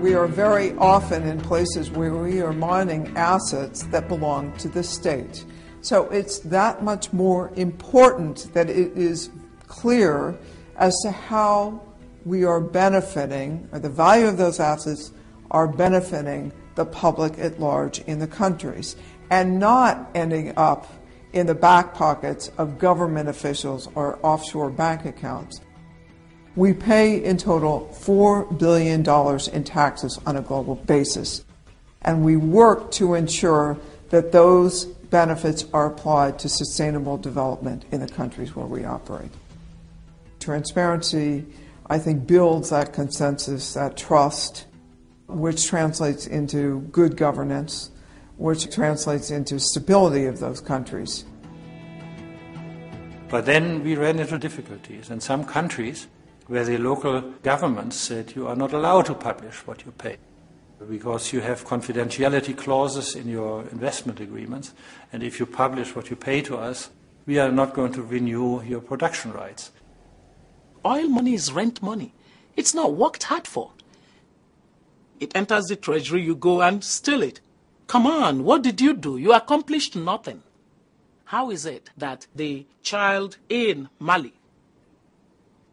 We are very often in places where we are mining assets that belong to the state. So it's that much more important that it is clear as to how we are benefiting, or the value of those assets are benefiting the public at large in the countries, and not ending up in the back pockets of government officials or offshore bank accounts. We pay in total $4 billion in taxes on a global basis, and we work to ensure that those benefits are applied to sustainable development in the countries where we operate. Transparency, I think, builds that consensus, that trust, which translates into good governance, which translates into stability of those countries. But then we ran into difficulties. In some countries, where the local governments said you are not allowed to publish what you pay because you have confidentiality clauses in your investment agreements, and if you publish what you pay to us, we are not going to renew your production rights. Oil money is rent money. It's not worked hard for. It enters the treasury, you go and steal it. Come on, what did you do? You accomplished nothing. How is it that the child in Mali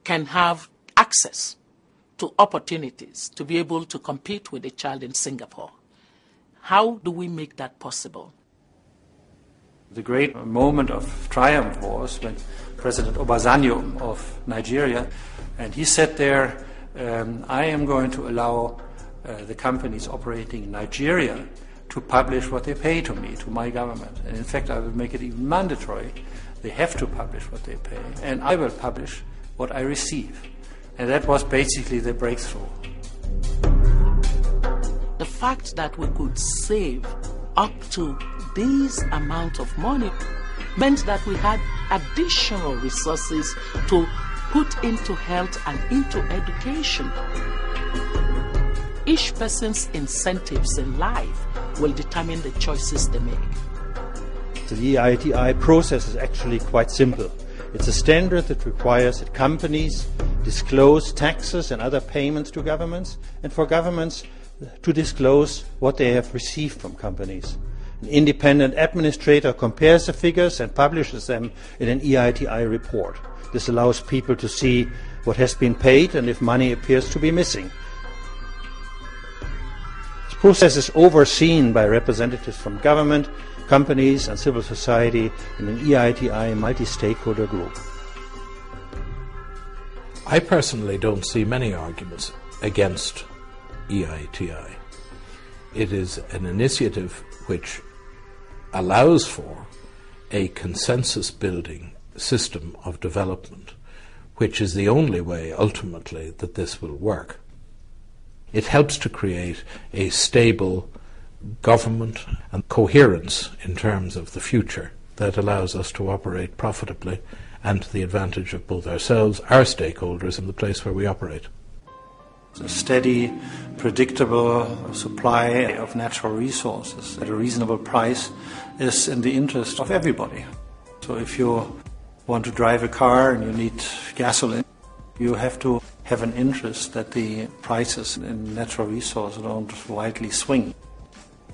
can have access to opportunities to be able to compete with a child in Singapore? How do we make that possible? The great moment of triumph was when President Obasanjo of Nigeria, and he said there, I am going to allow the companies operating in Nigeria to publish what they pay to me, to my government. And in fact, I will make it even mandatory. They have to publish what they pay, and I will publish what I receive. And that was basically the breakthrough. The fact that we could save up to this amount of money meant that we had additional resources to put into health and into education. Each person's incentives in life will determine the choices they make. The EITI process is actually quite simple. It's a standard that requires that companies disclose taxes and other payments to governments, and for governments to disclose what they have received from companies. An independent administrator compares the figures and publishes them in an EITI report. This allows people to see what has been paid and if money appears to be missing. This process is overseen by representatives from government, companies and civil society in an EITI multi-stakeholder group. I personally don't see many arguments against EITI. It is an initiative which allows for a consensus-building system of development, which is the only way ultimately that this will work. It helps to create a stable government and coherence in terms of the future that allows us to operate profitably and to the advantage of both ourselves, our stakeholders, and the place where we operate. A steady, predictable supply of natural resources at a reasonable price is in the interest of everybody. So if you want to drive a car and you need gasoline, you have to have an interest that the prices in natural resources don't widely swing.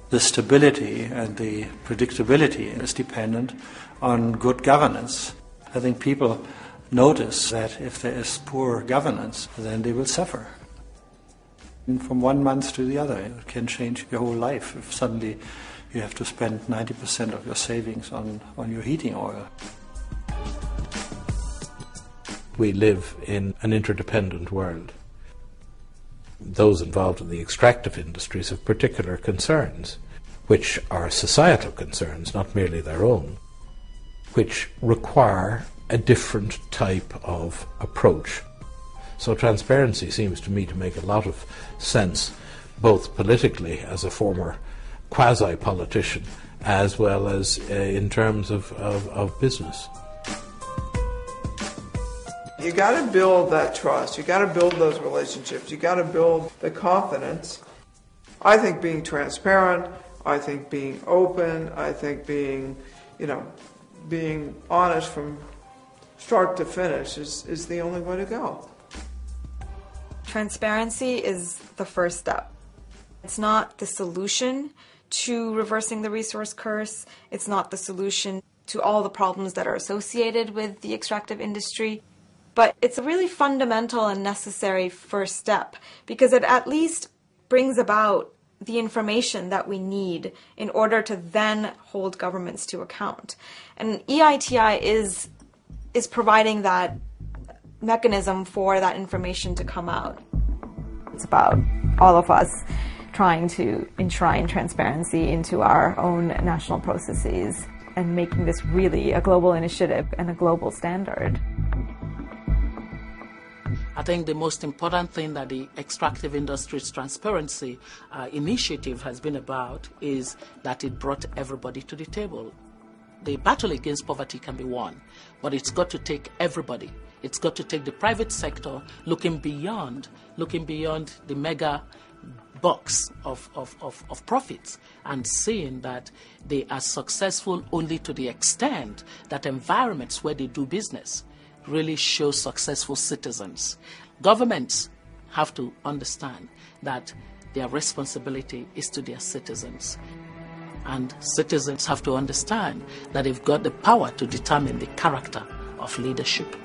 The stability and the predictability is dependent on good governance. I think people notice that if there is poor governance, then they will suffer. And from one month to the other, it can change your whole life if suddenly you have to spend 90% of your savings on your heating oil. We live in an interdependent world. Those involved in the extractive industries have particular concerns, which are societal concerns, not merely their own, which require a different type of approach. So transparency seems to me to make a lot of sense, both politically as a former quasi-politician, as well as in terms of business. You got to build that trust. You got to build those relationships. You got to build the confidence. I think being transparent, I think being open, I think being honest from start to finish is the only way to go. Transparency is the first step. It's not the solution to reversing the resource curse. It's not the solution to all the problems that are associated with the extractive industry. But it's a really fundamental and necessary first step because it at least brings about the information that we need in order to then hold governments to account. And EITI is providing that mechanism for that information to come out. It's about all of us trying to enshrine transparency into our own national processes and making this really a global initiative and a global standard. I think the most important thing that the Extractive Industries Transparency Initiative has been about is that it brought everybody to the table. The battle against poverty can be won, but it's got to take everybody. It's got to take the private sector looking beyond the mega box of profits and seeing that they are successful only to the extent that environments where they do business really show successful citizens. Governments have to understand that their responsibility is to their citizens. And citizens have to understand that they've got the power to determine the character of leadership.